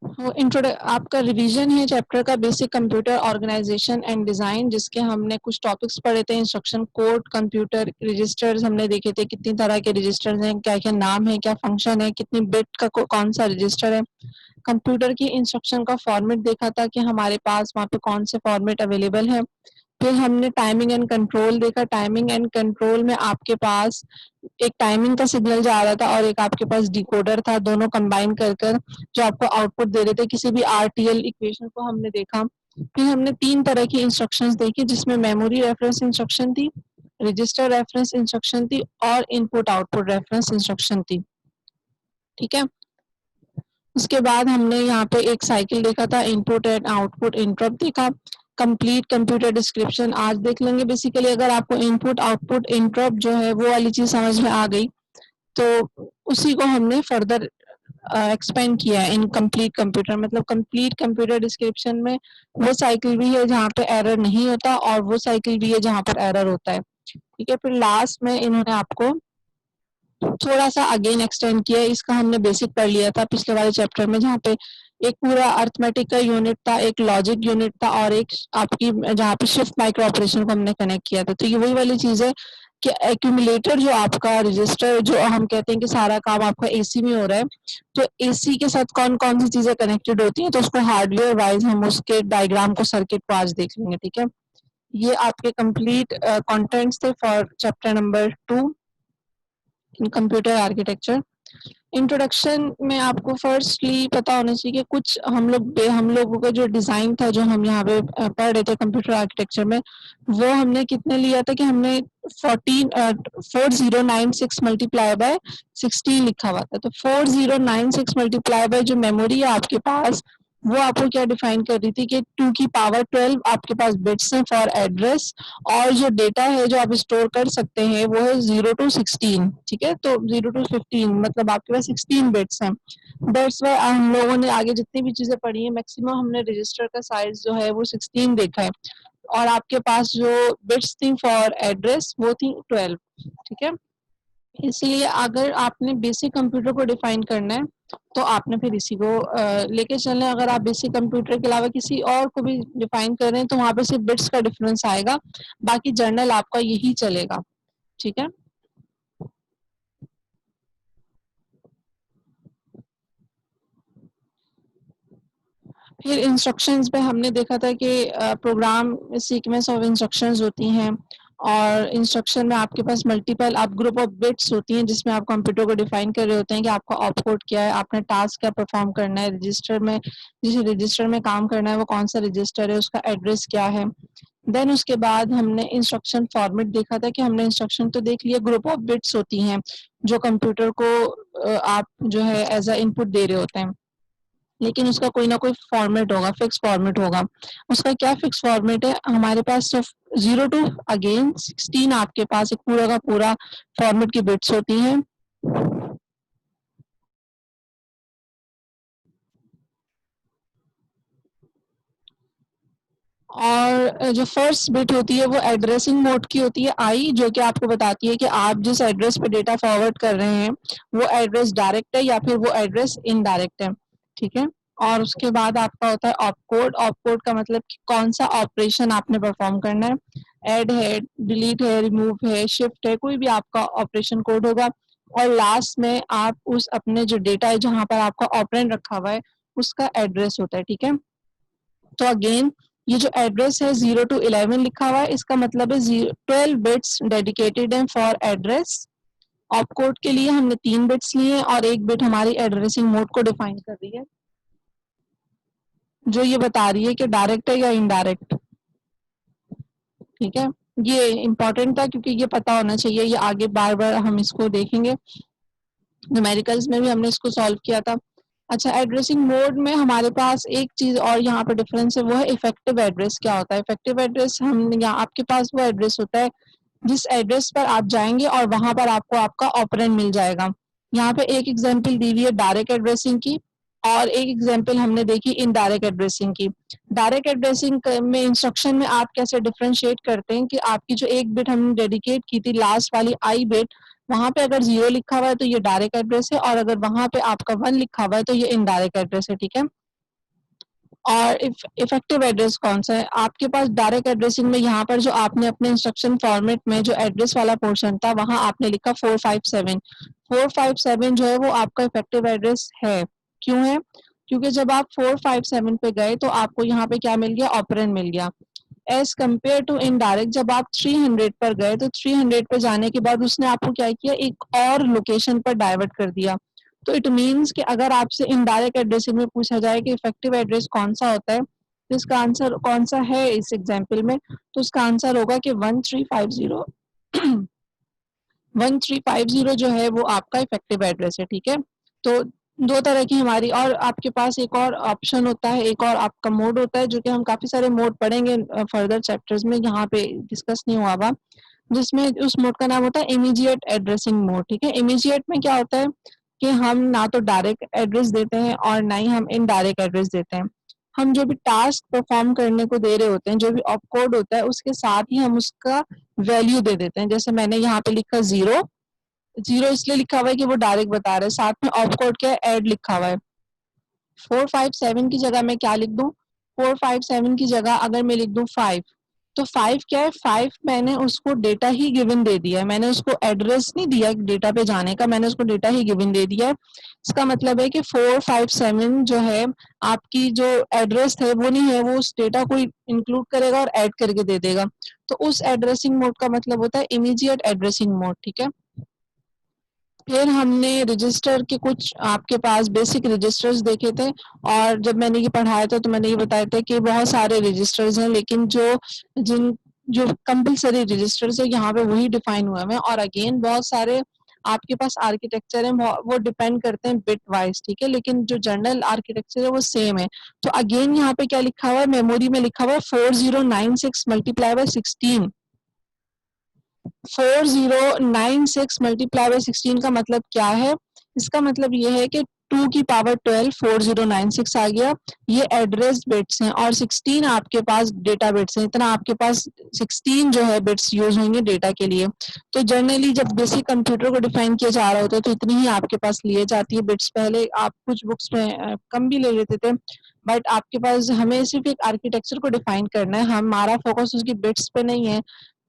वो आपका रिवीजन है चैप्टर का basic computer organization and design, जिसके हमने कुछ टॉपिक्स पढ़े थे। इंस्ट्रक्शन कोड, कंप्यूटर रजिस्टर्स हमने देखे थे, कितनी तरह के रजिस्टर्स हैं, क्या क्या नाम है, क्या फंक्शन है, कितनी बिट का कौन सा रजिस्टर है। कंप्यूटर की इंस्ट्रक्शन का फॉर्मेट देखा था कि हमारे पास वहाँ पे कौन से फॉर्मेट अवेलेबल है। फिर हमने टाइमिंग एंड कंट्रोल देखा। टाइमिंग एंड कंट्रोल में आपके पास एक टाइमिंग का सिग्नल जा रहा था और एक आपके पास डिकोडर था, दोनों कंबाइन कर कर जो आपको आउटपुट दे रहे थे। किसी भी आरटीएल इक्वेशन को हमने देखा। फिर हमने 3 तरह की इंस्ट्रक्शंस देखी, जिसमें मेमोरी रेफरेंस इंस्ट्रक्शन थी, रजिस्टर रेफरेंस इंस्ट्रक्शन थी और इनपुट आउटपुट रेफरेंस इंस्ट्रक्शन थी। ठीक है। उसके बाद हमने यहाँ पे एक साइकिल देखा था, इनपुट एंड आउटपुट इंटरप्ट देखा। कंप्लीट कंप्यूटर डिस्क्रिप्शन आज देख लेंगे। बेसिकली अगर आपको इनपुट आउटपुट इंटरप्ट जो है वो वाली चीज समझ में आ गई तो उसी को हमने फर्दर एक्सपेंड किया है इन कंप्लीट कंप्यूटर। मतलब कंप्लीट कंप्यूटर डिस्क्रिप्शन में वो साइकिल भी है जहाँ पे एरर नहीं होता और वो साइकिल भी है जहाँ पर एरर होता है। ठीक है। फिर लास्ट में इन्होंने आपको थोड़ा सा अगेन एक्सटेंड किया है। इसका हमने बेसिक पढ़ लिया था पिछले वाले चैप्टर में, जहाँ पे एक पूरा अर्थमेटिक का यूनिट था, एक लॉजिक यूनिट था और एक आपकी जहाँ पे शिफ्ट माइक्रो ऑपरेशन को हमने कनेक्ट किया था। तो ये वही वाली चीज है कि एक्यूमुलेटर जो आपका रजिस्टर, जो हम कहते हैं कि सारा काम आपका एसी में हो रहा है, तो एसी के साथ कौन कौन सी चीजें कनेक्टेड होती हैं, तो उसको हार्डवेयर वाइज हम उसके डायग्राम को, सर्किट को आज देख लेंगे। ठीक है। ये आपके कंप्लीट कंटेंट्स थे for chapter number 2 in computer architecture. Introduction में आपको फर्स्टली पता होना चाहिए कि कुछ हम लोगों का जो डिजाइन था, जो हम यहाँ पे पढ़ रहे थे कंप्यूटर आर्किटेक्चर में, वो हमने कितने लिया था कि हमने 4096 मल्टीप्लाई बाय 16 लिखा हुआ था। तो 4096 मल्टीप्लाई बाय जो मेमोरी है आपके पास, वो आपको क्या डिफाइन कर रही थी कि 2 की पावर 12 आपके पास बिट्स हैं फॉर एड्रेस, और जो डेटा है जो आप स्टोर कर सकते हैं वो है 0 to 16। ठीक है। तो 0 to 15 मतलब आपके पास 16 बिट्स हैं। दैट्स वाई हम लोगों ने आगे जितनी भी चीजें पढ़ी है मैक्सिमम हमने रजिस्टर का साइज जो है वो 16 देखा है, और आपके पास जो बिट्स थी फॉर एड्रेस वो थी 12। ठीक है। इसलिए अगर आपने बेसिक कंप्यूटर को डिफाइन करना है तो आपने फिर इसी को लेके चलना है। अगर आप बेसिक कंप्यूटर के अलावा किसी और को भी डिफाइन कर रहे हैं तो वहां पे सिर्फ बिट्स का डिफरेंस आएगा, बाकी जर्नल आपका यही चलेगा। ठीक है। फिर इंस्ट्रक्शंस पे हमने देखा था कि प्रोग्राम सीक्वेंस ऑफ इंस्ट्रक्शंस होती हैं, और इंस्ट्रक्शन में आपके पास मल्टीपल आप ग्रुप ऑफ बिट्स होती हैं जिसमें आप कंप्यूटर को डिफाइन कर रहे होते हैं कि आपका ऑपकोड क्या है, आपने टास्क क्या परफॉर्म करना है, रजिस्टर में जिस रजिस्टर में काम करना है वो कौन सा रजिस्टर है, उसका एड्रेस क्या है। देन उसके बाद हमने इंस्ट्रक्शन फॉर्मेट देखा था कि हमने इंस्ट्रक्शन तो देख लिया, ग्रुप ऑफ बिट्स होती हैं जो कंप्यूटर को आप जो है एज अ इनपुट दे रहे होते हैं, लेकिन उसका कोई ना कोई फॉर्मेट होगा, फिक्स फॉर्मेट होगा। उसका क्या फिक्स फॉर्मेट है, हमारे पास सिर्फ 0 to अगेन 16 आपके पास एक पूरा का पूरा फॉर्मेट की बिट्स होती हैं। और जो फर्स्ट बिट होती है वो एड्रेसिंग मोड की होती है आई, जो कि आपको बताती है कि आप जिस एड्रेस पे डेटा फॉरवर्ड कर रहे हैं वो एड्रेस डायरेक्ट है या फिर वो एड्रेस इनडायरेक्ट है। ठीक है। और उसके बाद आपका होता है ऑपकोड। ऑपकोड का मतलब कि कौन सा ऑपरेशन आपने परफॉर्म करना है, ऐड है, डिलीट है, रिमूव है, शिफ्ट है, कोई भी आपका ऑपरेशन कोड होगा। और लास्ट में आप उस अपने जो डेटा है जहां पर आपका ऑपरेंड रखा हुआ है उसका एड्रेस होता है। ठीक है। तो अगेन ये जो एड्रेस है 0 to 11 लिखा हुआ है, इसका मतलब है 12 बिट्स डेडिकेटेड है फॉर एड्रेस। ऑपकोड के लिए हमने 3 बिट्स लिए हैं और एक बिट हमारी एड्रेसिंग मोड को डिफाइन कर रही है, जो ये बता रही है कि डायरेक्ट है या इनडायरेक्ट। ठीक है। ये इंपॉर्टेंट था क्योंकि ये पता होना चाहिए, ये आगे बार बार हम इसको देखेंगे। न्यूमेरिकल्स में भी हमने इसको सॉल्व किया था। अच्छा, एड्रेसिंग मोड में हमारे पास एक चीज और यहाँ पे डिफरेंस है, वो है इफेक्टिव एड्रेस। क्या होता है इफेक्टिव एड्रेस, हम यहाँ आपके पास वो एड्रेस होता है जिस एड्रेस पर आप जाएंगे और वहां पर आपको आपका ऑपरेंड मिल जाएगा। यहाँ पे एक एग्जांपल दी हुई है डायरेक्ट एड्रेसिंग की, और एक एग्जांपल हमने देखी इनडायरेक्ट एड्रेसिंग की। डायरेक्ट एड्रेसिंग में इंस्ट्रक्शन में आप कैसे डिफरेंशिएट करते हैं कि आपकी जो एक बिट हमने डेडिकेट की थी लास्ट वाली आई बिट, वहां पे अगर 0 लिखा हुआ है तो ये डायरेक्ट एड्रेस है, और अगर वहां पे आपका 1 लिखा हुआ है तो ये इनडायरेक्ट एड्रेस है। ठीक है। और इफेक्टिव एड्रेस कौन सा है आपके पास? डायरेक्ट एड्रेसिंग में यहाँ पर जो आपने अपने इंस्ट्रक्शन फॉर्मेट में जो एड्रेस वाला पोर्शन था वहां आपने लिखा 457। 457 जो है वो आपका इफेक्टिव एड्रेस है। क्यों है? क्योंकि जब आप 457 पे गए तो आपको यहाँ पे क्या मिल गया? ऑपरेंड मिल गया। एज कम्पेयर टू इनडायरेक्ट जब आप 300 पर गए तो 300 पे जाने के बाद उसने आपको क्या किया? एक और लोकेशन पर डाइवर्ट कर दिया। तो इट मीन्स कि अगर आपसे इनडायरेक्ट एड्रेसिंग में पूछा जाए कि इफेक्टिव एड्रेस कौन सा होता है तो इसका आंसर कौन सा है इस एग्जाम्पल में? तो उसका आंसर होगा कि 1350 1350 जो है वो आपका इफेक्टिव एड्रेस है। ठीक है, तो दो तरह की हमारी, और आपके पास एक और ऑप्शन होता है, एक और आपका मोड होता है जो कि हम काफी सारे मोड पढ़ेंगे फर्दर चैप्टर्स में, यहाँ पे डिस्कस नहीं हुआ हुआ, जिसमें उस मोड का नाम होता है इमीडिएट एड्रेसिंग मोड। ठीक है, इमीडिएट में क्या होता है कि हम ना तो डायरेक्ट एड्रेस देते हैं और ना ही हम इनडायरेक्ट एड्रेस देते हैं। हम जो भी टास्क परफॉर्म करने को दे रहे होते हैं, जो भी ऑप कोड होता है उसके साथ ही हम उसका वैल्यू दे देते हैं। जैसे मैंने यहाँ पे लिखा 0, 0 इसलिए लिखा हुआ है कि वो डायरेक्ट बता रहा है, साथ में ऑप कोड क्या है? ऐड लिखा हुआ है। 457 की जगह मैं क्या लिख दूं? 457 की जगह अगर मैं लिख दूं 5, तो 5 क्या है? 5 मैंने उसको डेटा ही गिवन दे दिया है, मैंने उसको एड्रेस नहीं दिया डेटा पे जाने का, मैंने उसको डेटा ही गिवन दे दिया है। इसका मतलब है कि 457 जो है आपकी जो एड्रेस है वो नहीं है, वो उस डेटा को इंक्लूड करेगा और ऐड करके दे देगा। तो उस एड्रेसिंग मोड का मतलब होता है इमीडिएट एड्रेसिंग मोड। ठीक है, फिर हमने रजिस्टर के कुछ आपके पास बेसिक रजिस्टर्स देखे थे, और जब मैंने ये पढ़ाया था तो मैंने ये बताया था कि बहुत सारे रजिस्टर्स हैं, लेकिन जो कंपलसरी रजिस्टर्स है यहाँ पे वही डिफाइन हुआ है। और अगेन बहुत सारे आपके पास आर्किटेक्चर है वो डिपेंड करते हैं बिट वाइज। ठीक है, लेकिन जो जनरल आर्किटेक्चर है वो सेम है। तो अगेन यहाँ पे क्या लिखा हुआ है? मेमोरी में लिखा हुआ है 4096 मल्टीप्लाई बाय 16। 4096 मल्टीप्लाई बाय 16 का मतलब क्या है? इसका मतलब ये है कि 2 की पावर 12 4096 आ गया, ये एड्रेस बिट्स हैं, और 16 आपके पास डेटा बिट्स हैं। इतना आपके पास 16 जो है बिट्स यूज होंगे डेटा के लिए। तो जनरली जब बेसिक कंप्यूटर को डिफाइन किया जा रहा होता है तो इतनी ही आपके पास लिए जाती है बिट्स। पहले आप कुछ बुक्स में कम भी ले लेते थे, बट आपके पास हमें सिर्फ एक आर्किटेक्चर को डिफाइन करना है, हमारा फोकस उसकी बिट्स पे नहीं है।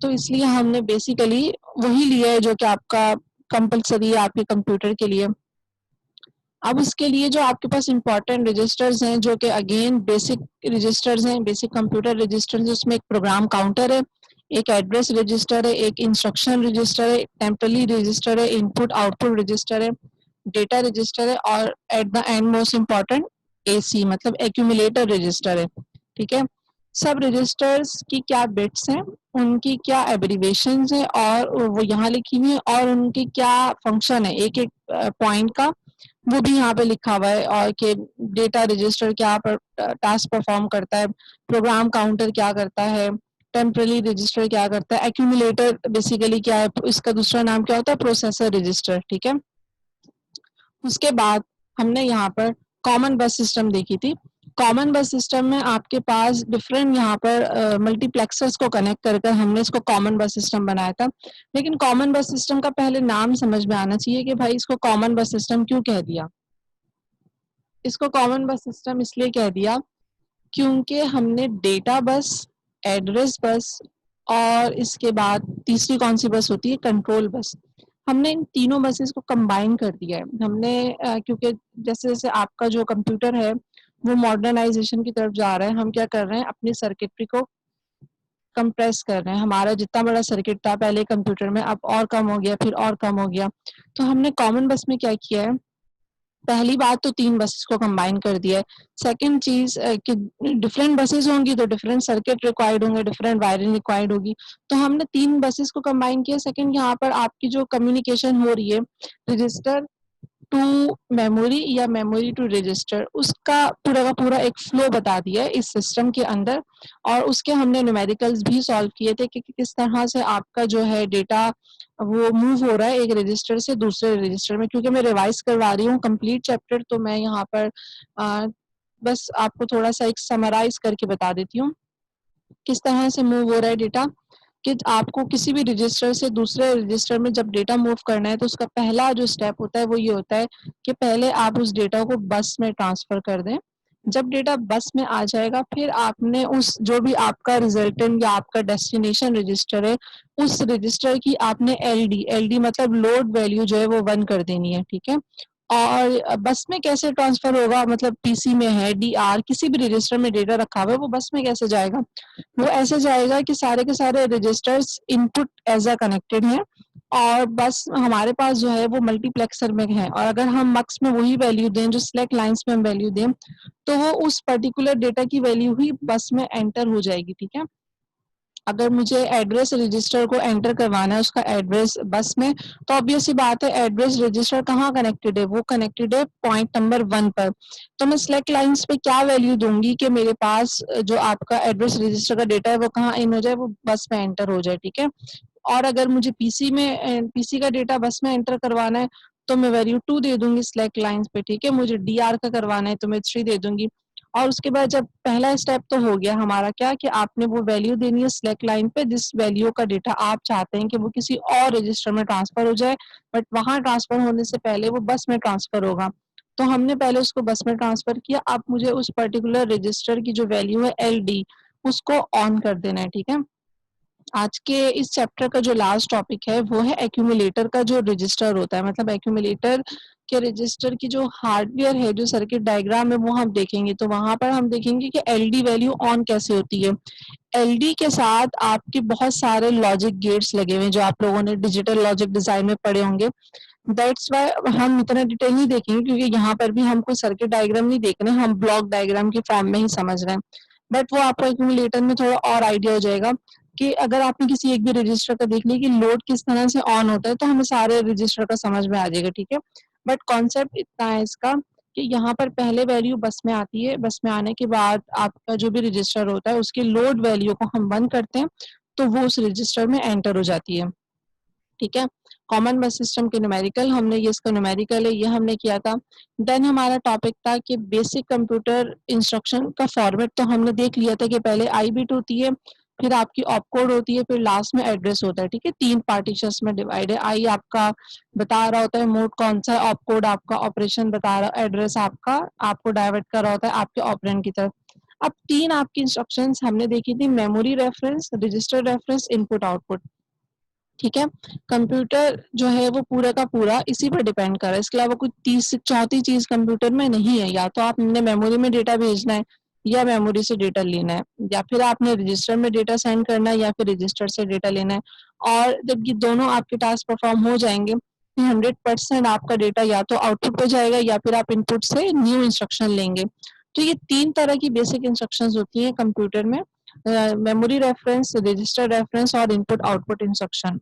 तो इसलिए हमने बेसिकली वही लिया है जो कि आपका कंपलसरी है आपके कंप्यूटर के लिए। अब उसके लिए जो आपके पास इंपॉर्टेंट रजिस्टर्स हैं, जो कि अगेन बेसिक रजिस्टर्स हैं, बेसिक कंप्यूटर रजिस्टर्स, उसमें एक प्रोग्राम काउंटर है, एक एड्रेस रजिस्टर है, एक इंस्ट्रक्शन रजिस्टर है, टेम्पररी रजिस्टर है, इनपुट आउटपुट रजिस्टर है, डेटा रजिस्टर है, और eight the and most important AC मतलब एक्यूमुलेटर रजिस्टर है। ठीक है, सब रजिस्टर्स की क्या बिट्स हैं, उनकी क्या एब्रीवेशंस है, और वो यहाँ लिखी हुई है, और उनकी क्या फंक्शन है एक एक पॉइंट का, वो भी यहाँ पे लिखा हुआ है। और कि डेटा रजिस्टर क्या टास्क परफॉर्म करता है, प्रोग्राम काउंटर क्या करता है, टेम्पररी रजिस्टर क्या करता है, एक्यूमुलेटर बेसिकली क्या है, इसका दूसरा नाम क्या होता है? Processor register. ठीक है, उसके बाद हमने यहाँ पर कॉमन बस सिस्टम देखी थी। कॉमन बस सिस्टम में आपके पास डिफरेंट यहाँ पर मल्टीप्लेक्सर्स को कनेक्ट कर हमने इसको कॉमन बस सिस्टम बनाया था। लेकिन कॉमन बस सिस्टम का पहले नाम समझ में आना चाहिए कि भाई इसको कॉमन बस सिस्टम क्यों कह दिया। इसको कॉमन बस सिस्टम इसलिए कह दिया क्योंकि हमने डेटा बस, एड्रेस बस, और इसके बाद तीसरी कौन सी बस होती है? Control bus. हमने इन तीनों बसेस को कंबाइन कर दिया है। हमने क्योंकि जैसे जैसे आपका जो कंप्यूटर है वो मॉडर्नाइजेशन की तरफ जा रहा है, हम क्या कर रहे हैं? अपनी सर्किटरी को कंप्रेस कर रहे हैं। हमारा जितना बड़ा सर्किट था पहले कंप्यूटर में, अब और कम हो गया, फिर और कम हो गया। तो हमने कॉमन बस में क्या किया है? पहली बात तो 3 बसेस को कंबाइन कर दिया है। सेकंड चीज कि डिफरेंट बसेस होंगी तो डिफरेंट सर्किट रिक्वायर्ड होंगे, डिफरेंट वायरिंग रिक्वायर्ड होगी, तो हमने 3 बसेस को कंबाइन किया। सेकंड, यहाँ पर आपकी जो कम्युनिकेशन हो रही है रजिस्टर टू मेमोरी या मेमोरी टू रजिस्टर, उसका पूरा का पूरा एक फ्लो बता दिया है इस सिस्टम के अंदर। और उसके हमने न्यूमेरिकल्स भी सॉल्व किए थे कि किस तरह से आपका जो है डेटा वो मूव हो रहा है एक रजिस्टर से दूसरे रजिस्टर में। क्योंकि मैं रिवाइज करवा रही हूँ कंप्लीट चैप्टर, तो मैं यहाँ पर बस आपको थोड़ा सा एक समराइज करके बता देती हूँ किस तरह से मूव हो रहा है डेटा। कि आपको किसी भी रजिस्टर से दूसरे रजिस्टर में जब डेटा मूव करना है तो उसका पहला जो स्टेप होता है वो ये होता है कि पहले आप उस डेटा को बस में ट्रांसफर कर दें। जब डेटा बस में आ जाएगा फिर आपने उस जो भी आपका रिजल्टेंट या आपका डेस्टिनेशन रजिस्टर है उस रजिस्टर की आपने एलडी मतलब लोड वैल्यू जो है वो 1 कर देनी है, ठीक है। और बस में कैसे ट्रांसफर होगा, मतलब पीसी में है डीआर किसी भी रजिस्टर में डेटा रखा हुआ है वो बस में कैसे जाएगा, वो ऐसे जाएगा कि सारे के सारे registers input as a connected हैं और बस हमारे पास जो है वो मल्टीप्लेक्सर में है और अगर हम मक्स में वही वैल्यू दें जो सिलेक्ट लाइंस में हम वैल्यू दें तो वो उस पर्टिकुलर डेटा की वैल्यू ही बस में एंटर हो जाएगी, ठीक है। अगर मुझे एड्रेस रजिस्टर को एंटर करवाना है उसका एड्रेस बस में, तो ऑब्वियस सी बात है एड्रेस रजिस्टर कहाँ कनेक्टेड है, वो कनेक्टेड है पॉइंट नंबर 1 पर। तो मैं सिलेक्ट लाइंस पे क्या वैल्यू दूंगी कि मेरे पास जो आपका एड्रेस रजिस्टर का डेटा है वो कहाँ इन हो जाए, वो बस में एंटर हो जाए, ठीक है। और अगर मुझे पीसी का डेटा बस में एंटर करवाना है तो मैं वैल्यू 2 दे दूंगी सिलेक्ट लाइंस पे, ठीक है। मुझे डीआर का करवाना है तो मैं 3 दे दूंगी। और उसके बाद जब पहला स्टेप तो हो गया हमारा क्या कि आपने वो वैल्यू देनी है सिलेक्ट लाइन पे जिस वैल्यू का डेटा आप चाहते हैं कि वो किसी और रजिस्टर में ट्रांसफर हो जाए, बट वहां ट्रांसफर होने से पहले वो बस में ट्रांसफर होगा। तो हमने पहले उसको बस में ट्रांसफर किया, अब मुझे उस पर्टिकुलर रजिस्टर की जो वैल्यू है एलडी उसको ऑन कर देना है, ठीक है। आज के इस चैप्टर का जो लास्ट टॉपिक है वो है एक्यूमुलेटर का जो रजिस्टर होता है, मतलब एक्यूमुलेटर के रजिस्टर की जो हार्डवेयर है जो सर्किट डायग्राम है वो हम देखेंगे। तो वहां पर हम देखेंगे कि एलडी वैल्यू ऑन कैसे होती है। एलडी के साथ आपके बहुत सारे लॉजिक गेट्स लगे हुए हैं जो आप लोगों ने डिजिटल लॉजिक डिजाइन में पढ़े होंगे। दैट्स वाई हम इतना डिटेल नहीं देखेंगे क्योंकि यहाँ पर भी हम कोई सर्किट डायग्राम नहीं देख रहे हैं, हम ब्लॉक डायग्राम के फॉर्म में ही समझ रहे हैं। बट वो आपको एक्यूमुलेटर में थोड़ा और आइडिया हो जाएगा कि अगर आपने किसी एक भी रजिस्टर का देख लिया कि लोड किस तरह से ऑन होता है तो हमें सारे रजिस्टर का समझ में आ जाएगा, ठीक है। बट कॉन्सेप्ट इतना है इसका कि यहाँ पर पहले वैल्यू बस में आती है, बस में आने के बाद आपका जो भी रजिस्टर होता है उसकी लोड वैल्यू को हम बंद करते हैं तो वो उस रजिस्टर में एंटर हो जाती है, ठीक है। कॉमन बस सिस्टम के न्यूमेरिकल हमने ये इसका न्यूमेरिकल है ये हमने किया था। देन हमारा टॉपिक था कि बेसिक कंप्यूटर इंस्ट्रक्शन का फॉर्मेट तो हमने देख लिया था कि पहले आई बिट होती है, फिर आपकी ऑप कोड होती है, फिर लास्ट में एड्रेस होता है, ठीक है। 3 पार्टीशंस में डिवाइड है। आई आपका बता रहा होता है मोड कौन सा है, ऑप कोड आपका ऑपरेशन बता रहा, एड्रेस आपका आपको डाइवर्ट कर रहा होता है आपके ऑपरेंड की तरफ। अब 3 आपकी इंस्ट्रक्शंस हमने देखी थी, memory reference, register reference, input output, ठीक है। कंप्यूटर जो है वो पूरा का पूरा इसी पर डिपेंड कर रहा है, इसके अलावा कोई चौथी चीज कंप्यूटर में नहीं है। या तो आपने मेमोरी में डेटा भेजना है या मेमोरी से डेटा लेना है, या फिर आपने रजिस्टर में डेटा सेंड करना है या फिर रजिस्टर से डेटा लेना है। और जब ये दोनों आपके टास्क परफॉर्म हो जाएंगे 100% आपका डेटा या तो आउटपुट पे जाएगा या फिर आप इनपुट से न्यू इंस्ट्रक्शन लेंगे। तो ये 3 तरह की बेसिक इंस्ट्रक्शंस होती हैं कंप्यूटर में, मेमोरी रेफरेंस, रजिस्टर रेफरेंस और इनपुट आउटपुट इंस्ट्रक्शन।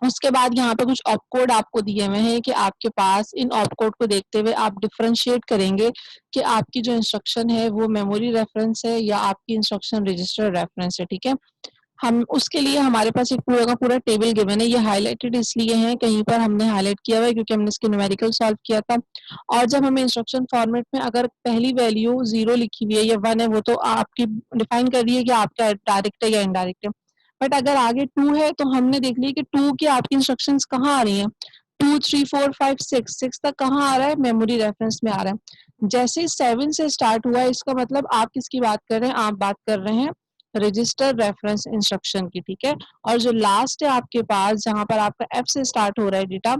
उसके बाद यहाँ पे कुछ ऑप कोड आपको दिए हुए हैं कि आपके पास इन ऑप कोड को देखते हुए आप डिफरेंशिएट करेंगे कि आपकी जो इंस्ट्रक्शन है वो मेमोरी रेफरेंस है या आपकी इंस्ट्रक्शन रजिस्टर रेफरेंस है, ठीक है। हम उसके लिए हमारे पास एक पूरा का पूरा टेबल गिवन है, ये हाईलाइटेड इसलिए है, कहीं पर हमने हाईलाइट किया हुआ है क्योंकि हमने इसके न्यूमेरिकल सॉल्व किया था। और जब हमें इंस्ट्रक्शन फॉर्मेट में अगर पहली वैल्यू 0 लिखी हुई है या 1 है वो तो आपकी डिफाइन कर रही है कि आपका डायरेक्ट है या इनडायरेक्ट है। बट अगर आगे 2 है तो हमने देख लिया कि 2 की आपकी इंस्ट्रक्शंस कहाँ आ रही हैं, 2 3 4 5 6 तक कहाँ आ रहा है, मेमोरी रेफरेंस में आ रहा है। जैसे 7 से स्टार्ट हुआ है इसका मतलब आप किसकी बात कर रहे हैं, आप बात कर रहे हैं रजिस्टर रेफरेंस इंस्ट्रक्शन की, ठीक है। और जो लास्ट है आपके पास जहां पर आपका एफ से स्टार्ट हो रहा है डेटा,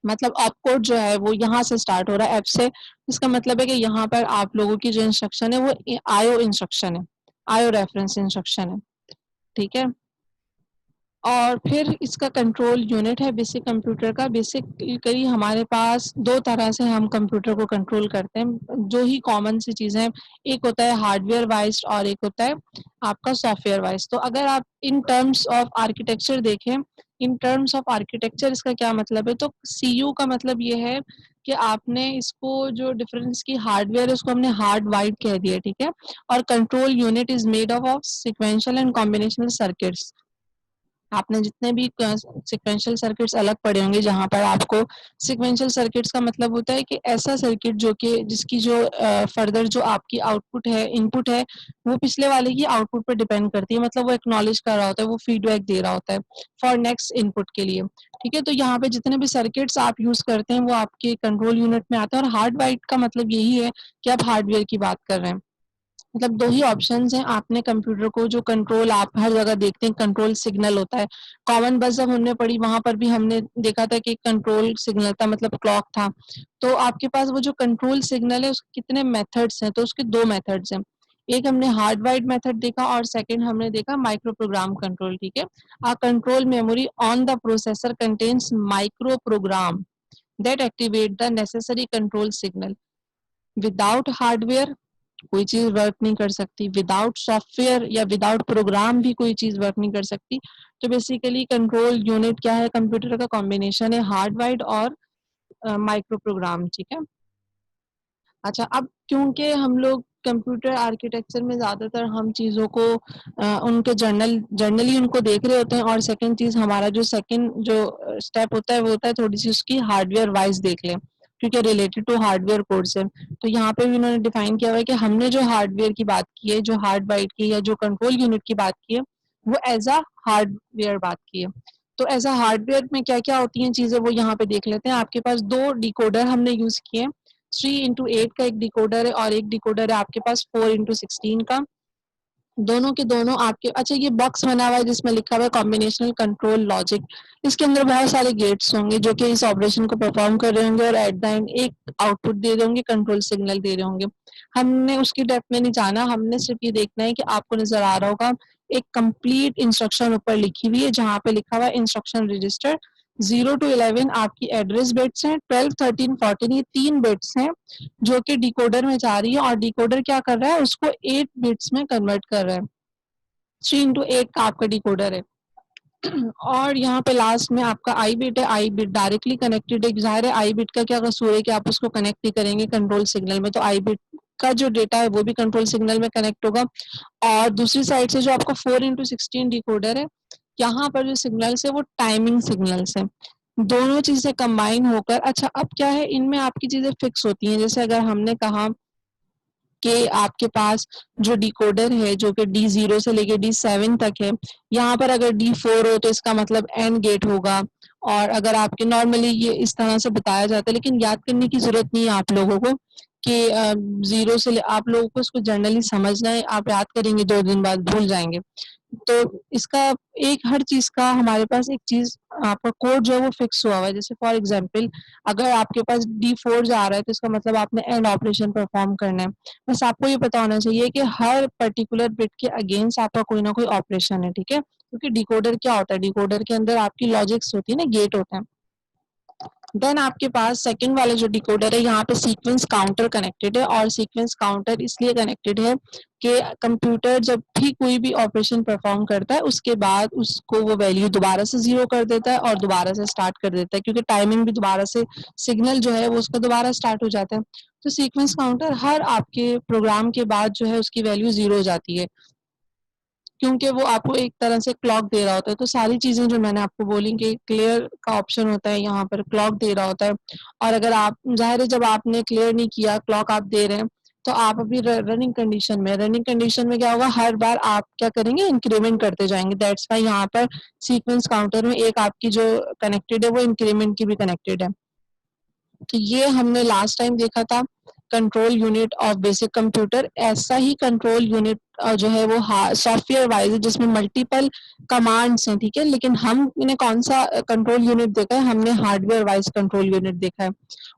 मतलब ऑप कोड जो है वो यहाँ से स्टार्ट हो रहा है एफ से, इसका मतलब है कि यहाँ पर आप लोगों की जो इंस्ट्रक्शन है वो आईओ इंस्ट्रक्शन है, आईओ रेफरेंस इंस्ट्रक्शन है, ठीक है। और फिर इसका कंट्रोल यूनिट है बेसिक कंप्यूटर का। बेसिकली हमारे पास 2 तरह से हम कंप्यूटर को कंट्रोल करते हैं, जो ही कॉमन सी चीजें हैं, एक होता है हार्डवेयर वाइज और एक होता है आपका सॉफ्टवेयर वाइज। तो अगर आप इन टर्म्स ऑफ आर्किटेक्चर देखें, इन टर्म्स ऑफ आर्किटेक्चर इसका क्या मतलब है, तो सीयू का मतलब ये है कि आपने इसको जो डिफरेंस की हार्डवेयर है उसको हमने हार्ड वाइड कह दिया, ठीक है। और control unit is made of sequential and combinational circuits. आपने जितने भी सीक्वेंशियल सर्किट्स अलग पढ़े होंगे, जहाँ पर आपको सीक्वेंशियल सर्किट्स का मतलब होता है कि ऐसा सर्किट जो कि जिसकी जो फर्दर जो आपकी आउटपुट है, इनपुट है, वो पिछले वाले की आउटपुट पर डिपेंड करती है, मतलब वो एक्नॉलेज कर रहा होता है, वो फीडबैक दे रहा होता है फॉर नेक्स्ट इनपुट के लिए। ठीक है, तो यहाँ पे जितने भी सर्किट्स आप यूज करते हैं वो आपके कंट्रोल यूनिट में आते हैं। और हार्ड वाइट का मतलब यही है कि आप हार्डवेयर की बात कर रहे हैं। मतलब दो ही ऑप्शंस हैं, आपने कंप्यूटर को जो कंट्रोल आप हर जगह देखते हैं, कंट्रोल सिग्नल होता है। कॉमन बस जब हमने पढ़ी वहां पर भी हमने देखा था कि कंट्रोल सिग्नल था, मतलब क्लॉक था। तो आपके पास वो जो कंट्रोल सिग्नल है उसके कितने मेथड्स हैं, तो उसके दो मेथड्स हैं। एक हमने हार्ड वाइड मेथड देखा और सेकंड हमने देखा माइक्रो प्रोग्राम कंट्रोल। ठीक है, a control memory on the processor contains micro program that activate the necessary control signal. Without hardware कोई चीज वर्क नहीं कर सकती, विदाउट सॉफ्टवेयर या विदाउट प्रोग्राम भी कोई चीज वर्क नहीं कर सकती। तो बेसिकली कंट्रोल यूनिट क्या है, कंप्यूटर का कॉम्बिनेशन है हार्ड वाइड और माइक्रो प्रोग्राम। ठीक है, अच्छा, अब क्योंकि हम लोग कंप्यूटर आर्किटेक्चर में ज्यादातर हम चीजों को उनके जर्नली उनको देख रहे होते हैं, और सेकंड चीज हमारा जो सेकंड जो स्टेप होता है वो होता है थोड़ी सी उसकी हार्डवेयर वाइज देख लें, क्योंकि रिलेटेड टू हार्डवेयर कोर्स है। तो यहाँ पे भी उन्होंने डिफाइन किया हुआ है कि हमने जो हार्डवेयर की बात की है, जो हार्ड बाइट की या जो कंट्रोल यूनिट की बात की है, वो एज अ हार्डवेयर बात की है। तो एज अ हार्डवेयर में क्या क्या होती हैं चीजें वो यहाँ पे देख लेते हैं। आपके पास दो डिकोडर हमने यूज किए, 3x8 का एक डिकोडर है और एक डिकोडर है आपके पास 4x16 का। दोनों के दोनों आपके, अच्छा ये बॉक्स बना हुआ है जिसमें लिखा हुआ है कॉम्बिनेशनल कंट्रोल लॉजिक। इसके अंदर बहुत सारे गेट्स होंगे जो कि इस ऑपरेशन को परफॉर्म कर रहे होंगे और एट द एंड एक आउटपुट दे रहे होंगे, कंट्रोल सिग्नल दे रहे होंगे। हमने उसकी डेप्थ में नहीं जाना, हमने सिर्फ ये देखना है कि आपको नजर आ रहा होगा एक कंप्लीट इंस्ट्रक्शन ऊपर लिखी हुई है जहाँ पे लिखा हुआ है इंस्ट्रक्शन रजिस्टर 0 to 11 आपकी एड्रेस बिट्स हैं, 12 13 14 ये 3 बिट्स हैं जो कि डिकोडर में जा रही है, और डिकोडर क्या कर रहा है उसको 8 बिट्स में कन्वर्ट कर रहा है। 3x8 का आपका डिकोडर है। और यहाँ पे लास्ट में आपका आई बिट है, आई बिट डायरेक्टली कनेक्टेड है। जाहिर है आई बिट का क्या कसूर है कि आप उसको कनेक्ट नहीं करेंगे कंट्रोल सिग्नल में, तो आई बिट का जो डेटा है वो भी कंट्रोल सिग्नल में कनेक्ट होगा। और दूसरी साइड से जो आपका 4x16 डिकोडर है, यहाँ पर जो सिग्नल्स है वो टाइमिंग सिग्नल्स है। दोनों चीजें कंबाइन होकर, अच्छा अब क्या है इनमें आपकी चीजें फिक्स होती हैं। जैसे अगर हमने कहा कि आपके पास जो डिकोडर है जो कि D0 से लेके D7 तक है, यहाँ पर अगर D4 हो तो इसका मतलब एंड गेट होगा। और अगर आपके नॉर्मली ये इस तरह से बताया जाता है, लेकिन याद करने की जरूरत नहीं है आप लोगों को कि जीरो से आप लोगों को इसको जनरली समझना है, आप याद करेंगे 2 दिन बाद भूल जाएंगे। तो इसका एक हर चीज का हमारे पास एक चीज आपका कोड जो है वो फिक्स हुआ हुआ है। जैसे फॉर एग्जांपल अगर आपके पास D4 जा रहा है तो इसका मतलब आपने एंड ऑपरेशन परफॉर्म करना है। बस आपको ये पता होना चाहिए कि हर पर्टिकुलर बिट के अगेंस्ट आपका कोई ना कोई ऑपरेशन है। ठीक है, क्योंकि डिकोडर क्या होता है, डिकोडर के अंदर आपकी लॉजिक्स होती है ना, गेट होता है। देन आपके पास सेकंड वाला जो डिकोडर है, यहाँ पे सीक्वेंस काउंटर कनेक्टेड है, और सीक्वेंस काउंटर इसलिए कनेक्टेड है कि कंप्यूटर जब भी कोई भी ऑपरेशन परफॉर्म करता है उसके बाद उसको वो वैल्यू दोबारा से 0 कर देता है और दोबारा से स्टार्ट कर देता है, क्योंकि टाइमिंग भी दोबारा से सिग्नल जो है वो उसका दोबारा स्टार्ट हो जाता है। तो सीक्वेंस काउंटर हर आपके प्रोग्राम के बाद जो है उसकी वैल्यू 0 हो जाती है, क्योंकि वो आपको एक तरह से क्लॉक दे रहा होता है। तो सारी चीजें जो मैंने आपको बोली कि क्लियर का ऑप्शन होता है, यहाँ पर क्लॉक दे रहा होता है। और अगर आप जाहिर है जब आपने क्लियर नहीं किया, क्लॉक आप दे रहे हैं, तो आप अभी रनिंग कंडीशन में, रनिंग कंडीशन में क्या होगा, हर बार आप क्या करेंगे, इंक्रीमेंट करते जाएंगे। दैट्स वाई यहाँ पर सीक्वेंस काउंटर में एक आपकी जो कनेक्टेड है वो इंक्रीमेंट की भी कनेक्टेड है। तो ये हमने लास्ट टाइम देखा था control unit of basic computer. ऐसा ही कंट्रोल यूनिट जो है वो सॉफ्टवेयर वाइज है जिसमें मल्टीपल कमांड्स हैं। ठीक है, लेकिन हमने कौन सा कंट्रोल यूनिट देखा है, हमने हार्डवेयर वाइज कंट्रोल यूनिट देखा है।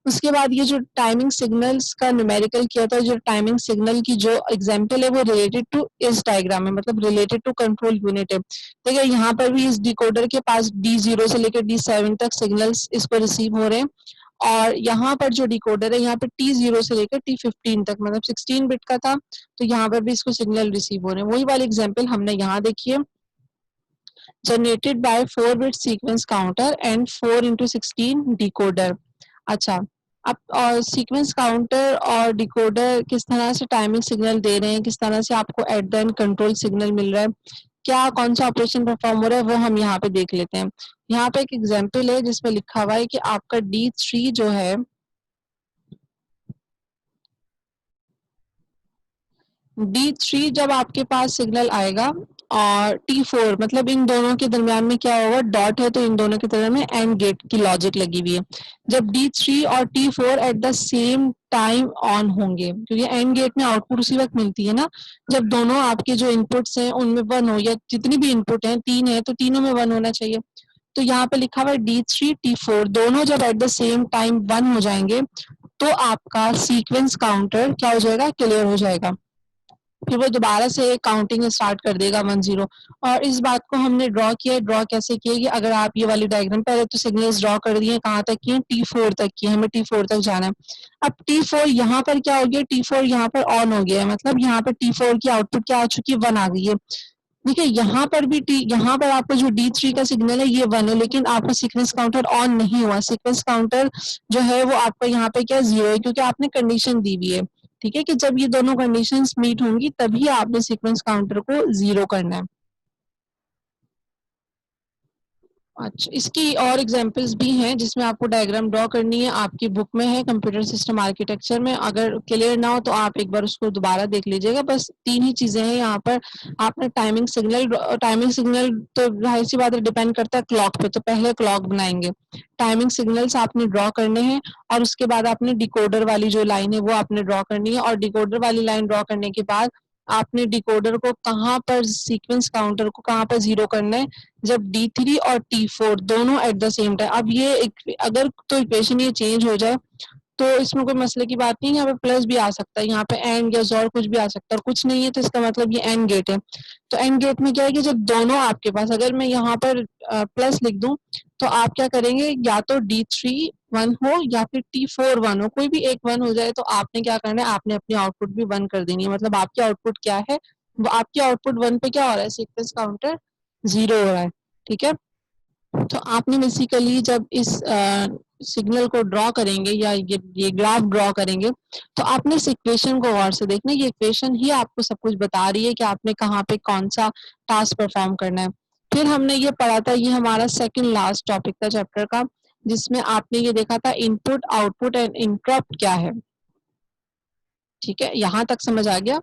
उसके बाद ये जो टाइमिंग सिग्नल्स का न्यूमेरिकल किया था, जो टाइमिंग सिग्नल की जो एग्जाम्पल है वो रिलेटेड टू इस डायग्राम है, मतलब रिलेटेड टू कंट्रोल यूनिट है। देखिए यहाँ पर भी इस डिकोडर के पास D0 से लेकर D7 तक सिग्नल्स इसको रिसीव हो रहे हैं, और यहाँ पर जो डिकोडर है यहाँ पे T0 से लेकर T15 तक, मतलब 16 बिट का था, तो यहाँ पर भी इसको सिग्नल रिसीव हो रहे हैं। वही वाली एग्जांपल हमने यहाँ देखी है, generated by 4 bit sequence counter and 4x16 decoder. अच्छा, अब और सीक्वेंस काउंटर और डिकोडर किस तरह से टाइमिंग सिग्नल दे रहे हैं, किस तरह से आपको at the end control signal मिल रहा है, क्या कौन सा ऑपरेशन परफॉर्म हो रहा है वो हम यहाँ पे देख लेते हैं। यहाँ पे एक एग्जाम्पल है जिसमें लिखा हुआ है कि आपका D3 जो है, D3 जब आपके पास सिग्नल आएगा और T4 मतलब इन दोनों के दरमियान में क्या होगा, डॉट है तो इन दोनों के दरमियान में एंड गेट की लॉजिक लगी हुई है। जब D3 और T4 at the same time on होंगे, क्योंकि एंड गेट में आउटपुट उसी वक्त मिलती है ना, जब दोनों आपके जो इनपुट्स हैं उनमें 1 हो, या जितनी भी इनपुट हैं 3 है तो तीनों में 1 होना चाहिए। तो यहाँ पे लिखा हुआ है D3 T4 दोनों जब एट द सेम टाइम 1 हो जाएंगे तो आपका सीक्वेंस काउंटर क्या हो जाएगा, क्लियर हो जाएगा। फिर वो दोबारा से काउंटिंग स्टार्ट कर देगा 1-0। और इस बात को हमने ड्रॉ किया है। ड्रॉ कैसे किया कि अगर आप ये वाली डायग्राम, पहले तो सिग्नल्स ड्रॉ कर दिए, कहाँ तक किए, T4 तक किए, हमें T4 तक जाना है। अब T4 यहाँ पर क्या हो गया, T4 यहाँ पर ऑन हो गया है, मतलब यहाँ पर T4 की आउटपुट क्या आ चुकी है, 1 आ गई है। देखिए यहाँ पर भी यहाँ पर आपका जो D3 का सिग्नल है ये 1 है, लेकिन आपका सीक्वेंस काउंटर ऑन नहीं हुआ। सीक्वेंस काउंटर जो है वो आपका यहाँ पे क्या 0 है, क्योंकि आपने कंडीशन दी हुई है, ठीक है, कि जब ये दोनों कंडीशंस मीट होंगी तभी आपने सीक्वेंस काउंटर को 0 करना है। अच्छा, इसकी और एग्जांपल्स भी हैं जिसमें आपको डायग्राम ड्रॉ करनी है, आपकी बुक में है कंप्यूटर सिस्टम आर्किटेक्चर में। अगर क्लियर ना हो तो आप एक बार उसको दोबारा देख लीजिएगा। बस 3 ही चीजें हैं यहाँ पर। आपने टाइमिंग सिग्नल तो जाहिर सी बात है डिपेंड करता है क्लॉक पे, तो पहले क्लॉक बनाएंगे, टाइमिंग सिग्नल्स आपने ड्रॉ करने हैं, और उसके बाद आपने डिकोडर वाली जो लाइन है वो आपने ड्रॉ करनी है। और डिकोडर वाली लाइन ड्रॉ करने के बाद आपने डिकोडर को कहाँ पर, सीक्वेंस काउंटर को कहाँ पर 0 करना है, जब D3 और T4 दोनों एट द सेम टाइम। अब ये अगर तो इक्वेशन ये चेंज हो जाए तो इसमें कोई मसले की बात नहीं है, यहाँ पे प्लस भी आ सकता है, यहाँ पे एंड या और कुछ भी आ सकता है, और कुछ नहीं है तो इसका मतलब ये एंड गेट है। तो एंड गेट में क्या है कि जब दोनों आपके पास, अगर मैं यहाँ पर प्लस लिख दूं तो आप क्या करेंगे, या तो D3 1 हो या फिर T4 1 हो, कोई भी एक 1 हो जाए तो आपने क्या करना है, आपने अपनी आउटपुट भी 1 कर देनी है। मतलब आपकी आउटपुट क्या है, वो आपकी आउटपुट 1 पे क्या हो रहा है, सीक्वेंस काउंटर 0 हो रहा है, ठीक है। तो आपने बेसिकली जब इस सिग्नल को ड्रॉ करेंगे या ये ग्राफ ड्रॉ करेंगे तो आपने इस इक्वेशन को गौर से देखना। ये इक्वेशन ही आपको सब कुछ बता रही है कि आपने कहाँ पे कौन सा टास्क परफॉर्म करना है। फिर हमने ये पढ़ा था, ये हमारा सेकंड लास्ट टॉपिक था चैप्टर का, जिसमें आपने ये देखा था इनपुट आउटपुट एंड इंटरप्ट क्या है। ठीक है, यहाँ तक समझ आ गया।